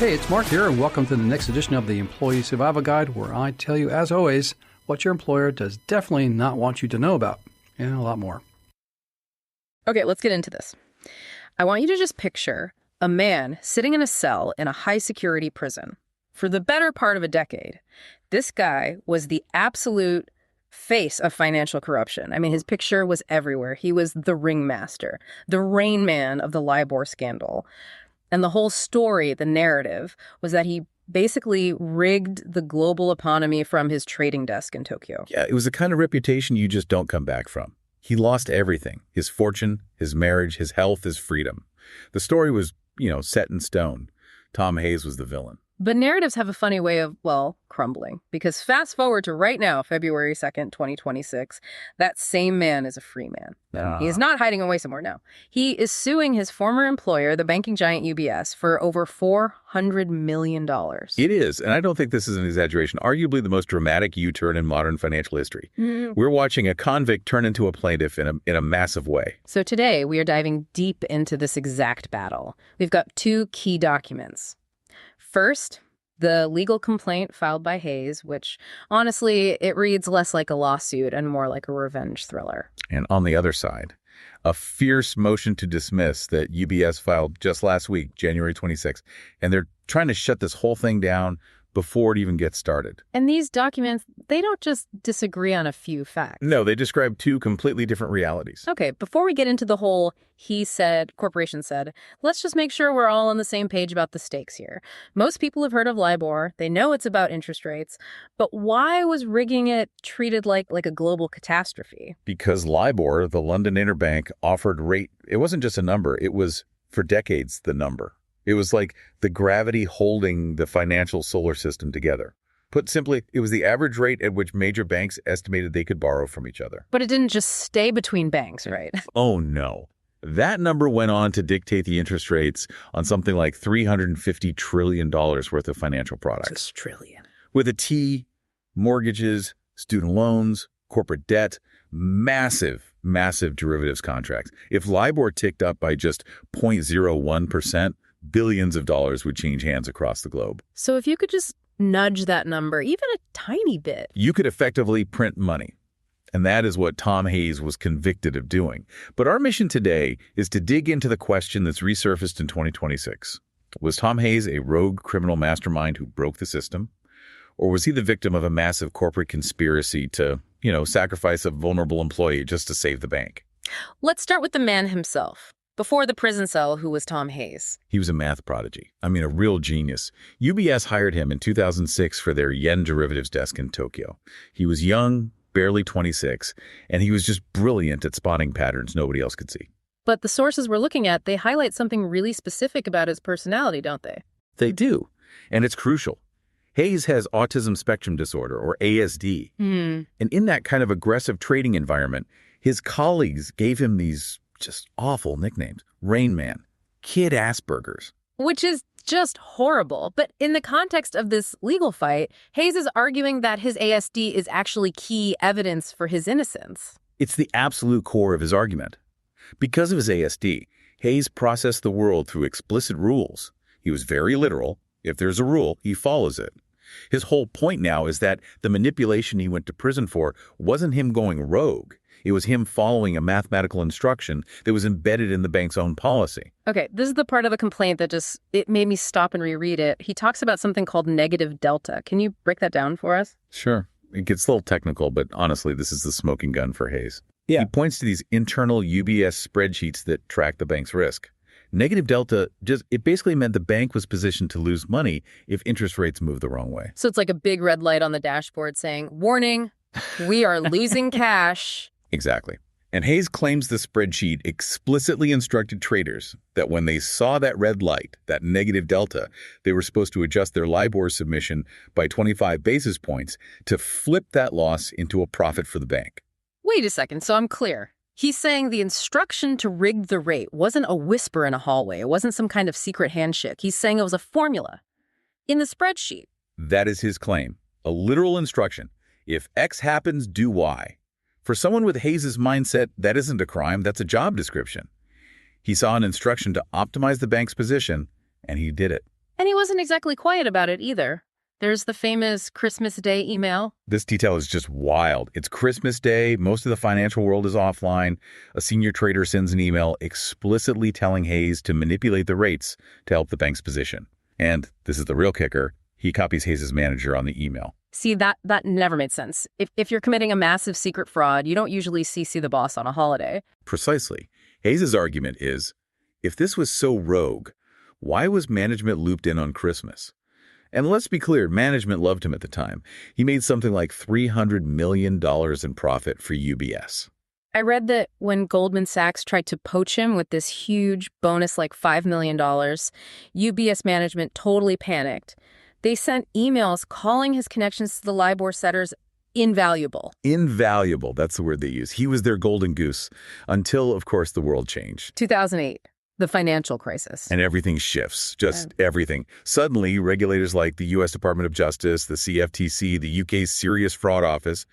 Hey, it's Mark here, and welcome to the next edition of the Employee Survival Guide, where I tell you, as always, what your employer does definitely not want you to know about, and a lot more. Okay, let's get into this. I want you to just picture a man sitting in a cell in a high-security prison for the better part of a decade. This guy was the absolute face of financial corruption. I mean, his picture was everywhere. He was the ringmaster, the Rain Man of the LIBOR scandal. And the whole story, the narrative, was that he basically rigged the global economy from his trading desk in Tokyo. Yeah, it was the kind of reputation you just don't come back from. He lost everything: his fortune, his marriage, his health, his freedom. The story was, set in stone. Tom Hayes was the villain. But narratives have a funny way of, crumbling. Because fast forward to right now, February 2nd, 2026, that same man is a free man. He is not hiding away somewhere, no. He is suing his former employer, the banking giant UBS, for over $400 million. It is, and I don't think this is an exaggeration, arguably the most dramatic U-turn in modern financial history. We're watching a convict turn into a plaintiff in a massive way. So today, we are diving deep into this exact battle. We've got two key documents. First, the legal complaint filed by Hayes, which, honestly, it reads less like a lawsuit and more like a revenge thriller. And on the other side, a fierce motion to dismiss that UBS filed just last week, January 26th. And they're trying to shut this whole thing down before it even gets started. And these documents, they don't just disagree on a few facts. No, they describe two completely different realities. Okay, before we get into the whole he said, corporation said, let's just make sure we're all on the same page about the stakes here. Most people have heard of LIBOR. They know it's about interest rates. But why was rigging it treated like a global catastrophe? Because LIBOR, the London Interbank, offered rate. It wasn't just a number. It was, for decades, the number. It was like the gravity holding the financial solar system together. Put simply, it was the average rate at which major banks estimated they could borrow from each other. But it didn't just stay between banks, right? Oh, no. That number went on to dictate the interest rates on something like $350 trillion worth of financial products. It's a trillion. With a T, mortgages, student loans, corporate debt, massive derivatives contracts. If LIBOR ticked up by just 0.01%, billions of dollars would change hands across the globe. So if you could just nudge that number even a tiny bit, you could effectively print money. And that is what Tom Hayes was convicted of doing. But our mission today is to dig into the question that's resurfaced in 2026. Was Tom Hayes a rogue criminal mastermind who broke the system? Or was he the victim of a massive corporate conspiracy to, sacrifice a vulnerable employee just to save the bank? Let's start with the man himself. Before the prison cell, who was Tom Hayes? He was a math prodigy. I mean, a real genius. UBS hired him in 2006 for their yen derivatives desk in Tokyo. He was young, barely 26, and he was just brilliant at spotting patterns nobody else could see. But the sources we're looking at, they highlight something really specific about his personality, don't they? They do, and it's crucial. Hayes has autism spectrum disorder, or ASD. And in that kind of aggressive trading environment, his colleagues gave him these just awful nicknames. Rain Man, Kid Asperger's. Which is just horrible. But in the context of this legal fight, Hayes is arguing that his ASD is actually key evidence for his innocence. It's the absolute core of his argument. Because of his ASD, Hayes processed the world through explicit rules. He was very literal. If there's a rule, he follows it. His whole point now is that the manipulation he went to prison for wasn't him going rogue. It was him following a mathematical instruction that was embedded in the bank's own policy. Okay, this is the part of the complaint that it made me stop and reread it. He talks about something called negative delta. Can you break that down for us? Sure. It gets a little technical, but honestly, this is the smoking gun for Hayes. Yeah. He points to these internal UBS spreadsheets that track the bank's risk. Negative delta, it basically meant the bank was positioned to lose money if interest rates moved the wrong way. So it's like a big red light on the dashboard saying, warning, we are losing cash. Exactly. And Hayes claims the spreadsheet explicitly instructed traders that when they saw that red light, that negative delta, they were supposed to adjust their LIBOR submission by 25 basis points to flip that loss into a profit for the bank. Wait a second, so I'm clear. He's saying the instruction to rig the rate wasn't a whisper in a hallway. It wasn't some kind of secret handshake. He's saying it was a formula in the spreadsheet. That is his claim. A literal instruction. If X happens, do Y. For someone with Hayes' mindset, that isn't a crime, that's a job description. He saw an instruction to optimize the bank's position, and he did it. And he wasn't exactly quiet about it either. There's the famous Christmas Day email. This detail is just wild. It's Christmas Day. Most of the financial world is offline. A senior trader sends an email explicitly telling Hayes to manipulate the rates to help the bank's position. And this is the real kicker. He copies Hayes' manager on the email. See, that never made sense. If you're committing a massive secret fraud, you don't usually CC the boss on a holiday. Precisely. Hayes' argument is, if this was so rogue, why was management looped in on Christmas? And let's be clear, management loved him at the time. He made something like $300 million in profit for UBS. I read that when Goldman Sachs tried to poach him with this huge bonus like $5 million, UBS management totally panicked. They sent emails calling his connections to the LIBOR setters invaluable. Invaluable, that's the word they use. He was their golden goose until, of course, the world changed. 2008. The financial crisis. And everything shifts, just everything. Suddenly, regulators like the U.S. Department of Justice, the CFTC, the UK's Serious Fraud Office,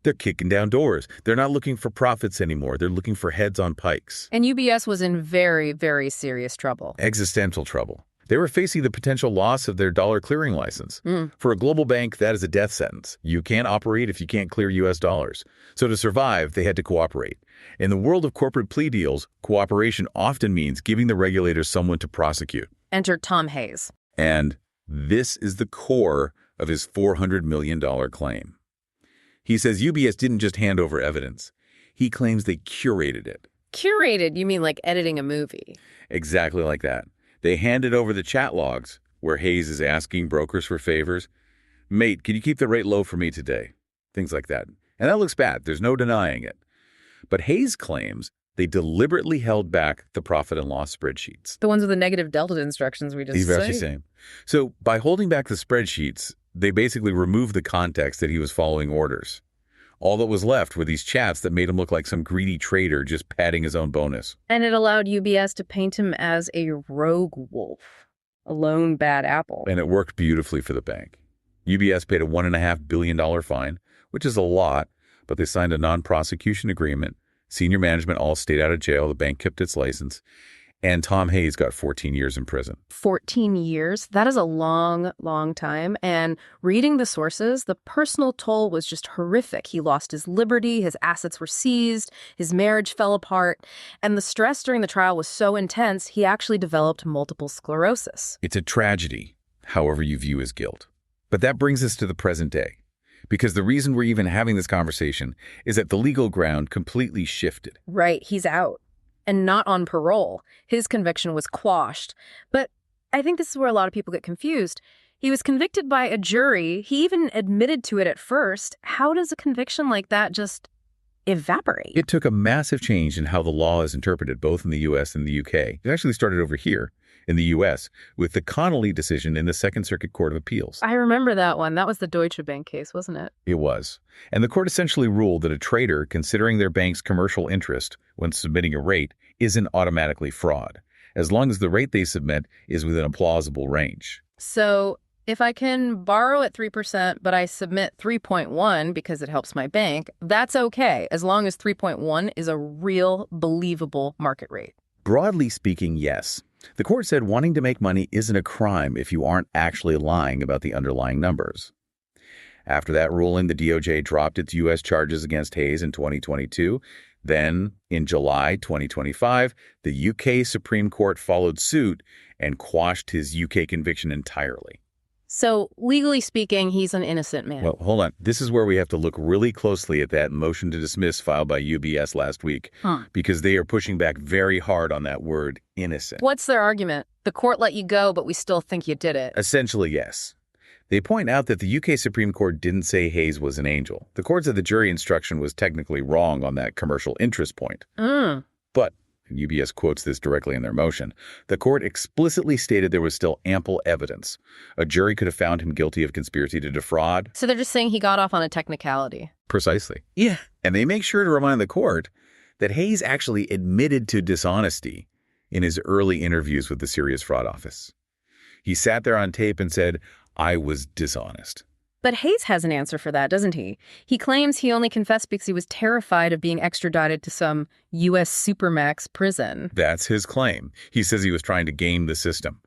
they're kicking down doors. They're not looking for profits anymore. They're looking for heads on pikes. And UBS was in very, very serious trouble. Existential trouble. They were facing the potential loss of their dollar clearing license. For a global bank, that is a death sentence. You can't operate if you can't clear U.S. dollars. So to survive, they had to cooperate. In the world of corporate plea deals, cooperation often means giving the regulators someone to prosecute. Enter Tom Hayes. And this is the core of his $400 million claim. He says UBS didn't just hand over evidence. He claims they curated it. Curated? You mean like editing a movie? Exactly like that. They handed over the chat logs where Hayes is asking brokers for favors. Mate, can you keep the rate low for me today? Things like that. And that looks bad. There's no denying it. But Hayes claims they deliberately held back the profit and loss spreadsheets. The ones with the negative delta instructions we just He's actually saying. So by holding back the spreadsheets, they basically removed the context that he was following orders. All that was left were these chats that made him look like some greedy trader just padding his own bonus. And it allowed UBS to paint him as a rogue wolf, a lone bad apple. And it worked beautifully for the bank. UBS paid a $1.5 billion fine, which is a lot, but they signed a non-prosecution agreement. Senior management all stayed out of jail. The bank kept its license. And Tom Hayes got 14 years in prison. 14 years? That is a long, long time. And reading the sources, the personal toll was just horrific. He lost his liberty, his assets were seized, his marriage fell apart, and the stress during the trial was so intense, he actually developed multiple sclerosis. It's a tragedy, however you view his guilt. But that brings us to the present day. Because the reason we're even having this conversation is that the legal ground completely shifted. Right, he's out. And not on parole. His conviction was quashed. But I think this is where a lot of people get confused. He was convicted by a jury. He even admitted to it at first. How does a conviction like that just evaporate? It took a massive change in how the law is interpreted, both in the U.S. and the U.K. It actually started over here in the U.S. with the Connolly decision in the Second Circuit Court of Appeals. I remember that one. That was the Deutsche Bank case, wasn't it? It was. And the court essentially ruled that a trader considering their bank's commercial interest when submitting a rate isn't automatically fraud, as long as the rate they submit is within a plausible range. So if I can borrow at 3%, but I submit 3.1 because it helps my bank, that's okay, as long as 3.1 is a real, believable market rate. Broadly speaking, yes. The court said wanting to make money isn't a crime if you aren't actually lying about the underlying numbers. After that ruling, the DOJ dropped its U.S. charges against Hayes in 2022. Then, in July 2025, the U.K. Supreme Court followed suit and quashed his U.K. conviction entirely. So, legally speaking, he's an innocent man. Well, hold on. This is where we have to look really closely at that motion to dismiss filed by UBS last week, because they are pushing back very hard on that word, innocent. What's their argument? The court let you go, but we still think you did it. Essentially, yes. They point out that the UK Supreme Court didn't say Hayes was an angel. The court said the jury instruction was technically wrong on that commercial interest point. But, and UBS quotes this directly in their motion, the court explicitly stated there was still ample evidence. A jury could have found him guilty of conspiracy to defraud. So they're just saying he got off on a technicality. Precisely. Yeah. And they make sure to remind the court that Hayes actually admitted to dishonesty in his early interviews with the Serious Fraud Office. He sat there on tape and said, "I was dishonest." But Hayes has an answer for that, doesn't he? He claims he only confessed because he was terrified of being extradited to some U.S. supermax prison. That's his claim. He says he was trying to game the system.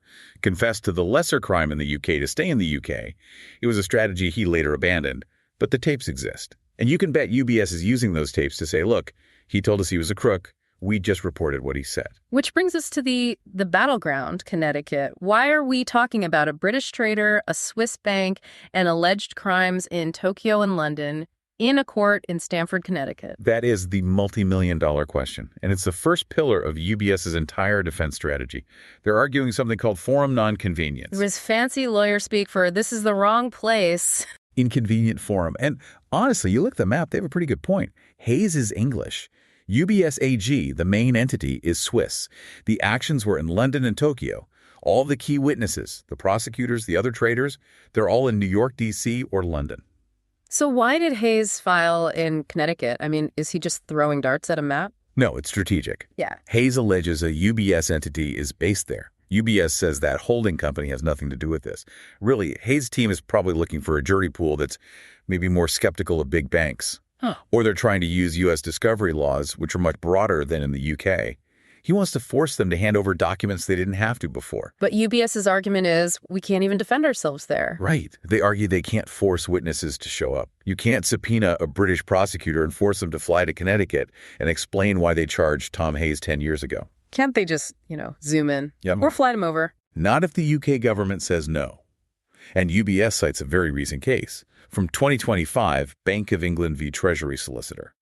Confessed to the lesser crime in the UK to stay in the UK. It was a strategy he later abandoned, but the tapes exist. And you can bet UBS is using those tapes to say, look, he told us he was a crook. We just reported what he said. Which brings us to the battleground, Connecticut. Why are we talking about a British trader, a Swiss bank, and alleged crimes in Tokyo and London in a court in Stamford, Connecticut? That is the multi-million-dollar question, and it's the first pillar of UBS's entire defense strategy. They're arguing something called forum nonconvenience. It was fancy lawyer speak for this is the wrong place. Inconvenient forum. And honestly, you look at the map, they have a pretty good point. Hayes is English. UBS AG, the main entity, is Swiss. The actions were in London and Tokyo. All the key witnesses, the prosecutors, the other traders, they're all in New York, D.C., or London. So why did Hayes file in Connecticut? I mean, is he just throwing darts at a map? No, it's strategic. Yeah. Hayes alleges a UBS entity is based there. UBS says that holding company has nothing to do with this. Really, Hayes' team is probably looking for a jury pool that's maybe more skeptical of big banks. Or they're trying to use U.S. discovery laws, which are much broader than in the U.K. He wants to force them to hand over documents they didn't have to before. But UBS's argument is we can't even defend ourselves there. Right. They argue they can't force witnesses to show up. You can't subpoena a British prosecutor and force them to fly to Connecticut and explain why they charged Tom Hayes 10 years ago. Can't they just, zoom in? Yep. Or fly them over? Not if the U.K. government says no. And UBS cites a very recent case from 2025, Bank of England v. Treasury Solicitor.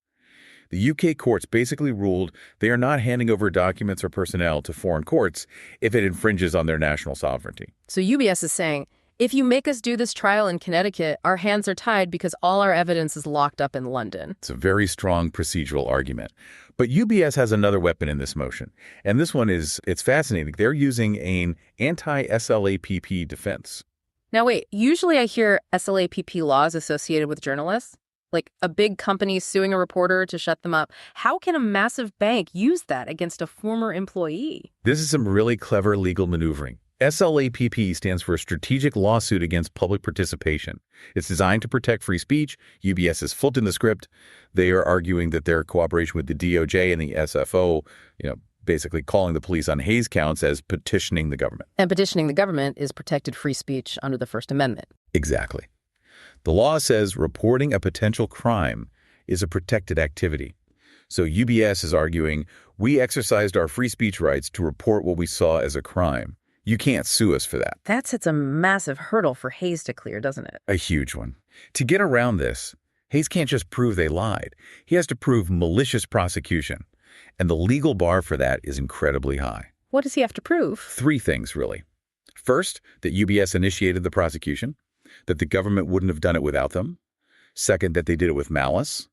The UK courts basically ruled they are not handing over documents or personnel to foreign courts if it infringes on their national sovereignty. So UBS is saying, if you make us do this trial in Connecticut, our hands are tied because all our evidence is locked up in London. It's a very strong procedural argument. But UBS has another weapon in this motion. And this one it's fascinating. They're using an anti-SLAPP defense. Now, wait, usually I hear SLAPP laws associated with journalists, like a big company suing a reporter to shut them up. How can a massive bank use that against a former employee? This is some really clever legal maneuvering. SLAPP stands for Strategic Lawsuit Against Public Participation. It's designed to protect free speech. UBS has flipped in the script. They are arguing that their cooperation with the DOJ and the SFO, basically calling the police on Hayes counts as petitioning the government. And petitioning the government is protected free speech under the First Amendment. Exactly. The law says reporting a potential crime is a protected activity. So UBS is arguing, we exercised our free speech rights to report what we saw as a crime. You can't sue us for that. That sets a massive hurdle for Hayes to clear, doesn't it? A huge one. To get around this, Hayes can't just prove they lied. He has to prove malicious prosecution. And the legal bar for that is incredibly high. What does he have to prove? 3 things, really. First, that UBS initiated the prosecution, that the government wouldn't have done it without them. Second, that they did it with malice.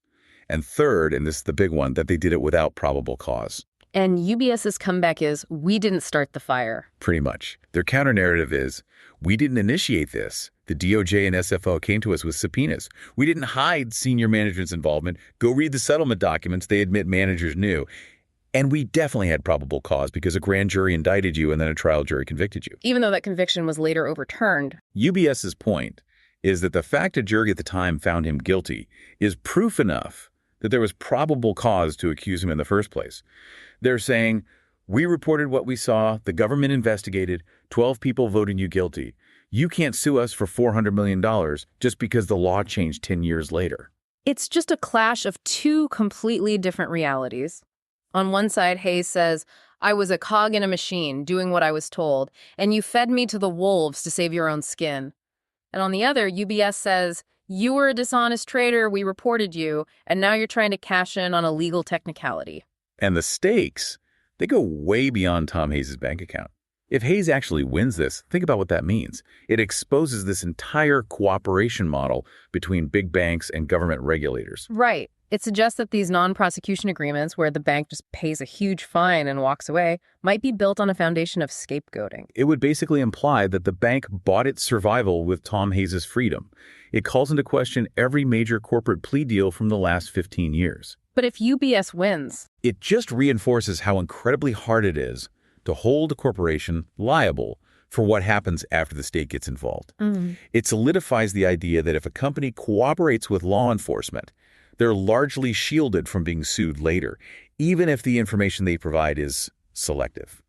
And third, and this is the big one, that they did it without probable cause. And UBS's comeback is, we didn't start the fire. Pretty much. Their counter-narrative is, we didn't initiate this. The DOJ and SFO came to us with subpoenas. We didn't hide senior management's involvement. Go read the settlement documents. They admit managers knew. And we definitely had probable cause because a grand jury indicted you and then a trial jury convicted you. Even though that conviction was later overturned. UBS's point is that the fact a jury at the time found him guilty is proof enough that there was probable cause to accuse him in the first place. They're saying, we reported what we saw, the government investigated, 12 people voted you guilty. You can't sue us for $400 million just because the law changed 10 years later. It's just a clash of 2 completely different realities. On one side, Hayes says, I was a cog in a machine doing what I was told, and you fed me to the wolves to save your own skin. And on the other, UBS says, you were a dishonest trader, we reported you, and now you're trying to cash in on a legal technicality. And the stakes, they go way beyond Tom Hayes' bank account. If Hayes actually wins this, think about what that means. It exposes this entire cooperation model between big banks and government regulators. Right. It suggests that these non-prosecution agreements, where the bank just pays a huge fine and walks away, might be built on a foundation of scapegoating. It would basically imply that the bank bought its survival with Tom Hayes' freedom. It calls into question every major corporate plea deal from the last 15 years. But if UBS wins, it just reinforces how incredibly hard it is to hold a corporation liable for what happens after the state gets involved. Mm. It solidifies the idea that if a company cooperates with law enforcement, they're largely shielded from being sued later, even if the information they provide is selective.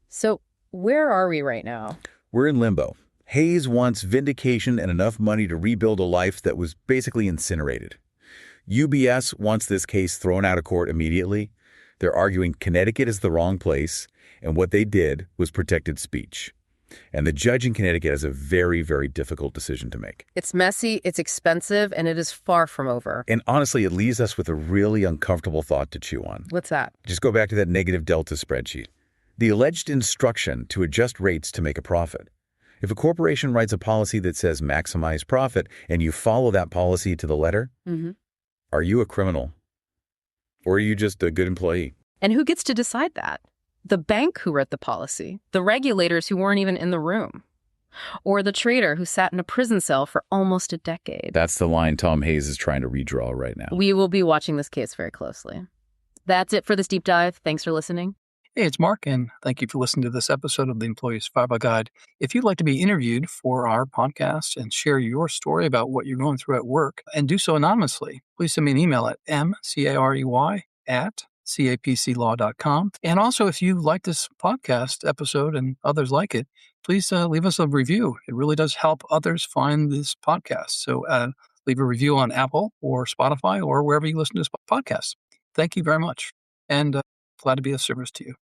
So where are we right now? We're in limbo. Hayes wants vindication and enough money to rebuild a life that was basically incinerated. UBS wants this case thrown out of court immediately. They're arguing Connecticut is the wrong place, and what they did was protected speech. And the judge in Connecticut has a very, very difficult decision to make. It's messy, it's expensive, and it is far from over. And honestly, it leaves us with a really uncomfortable thought to chew on. What's that? Just go back to that negative delta spreadsheet. The alleged instruction to adjust rates to make a profit. If a corporation writes a policy that says maximize profit and you follow that policy to the letter, are you a criminal? Or are you just a good employee? And who gets to decide that? The bank who wrote the policy, the regulators who weren't even in the room, or the trader who sat in a prison cell for almost a decade. That's the line Tom Hayes is trying to redraw right now. We will be watching this case very closely. That's it for this deep dive. Thanks for listening. Hey, it's Mark, and thank you for listening to this episode of the Employee Survival Guide. If you'd like to be interviewed for our podcast and share your story about what you're going through at work and do so anonymously, please send me an email at mcarey@capclaw.com. And also, if you like this podcast episode and others like it, please leave us a review. It really does help others find this podcast. So leave a review on Apple or Spotify or wherever you listen to this podcast. Thank you very much, and glad to be of service to you.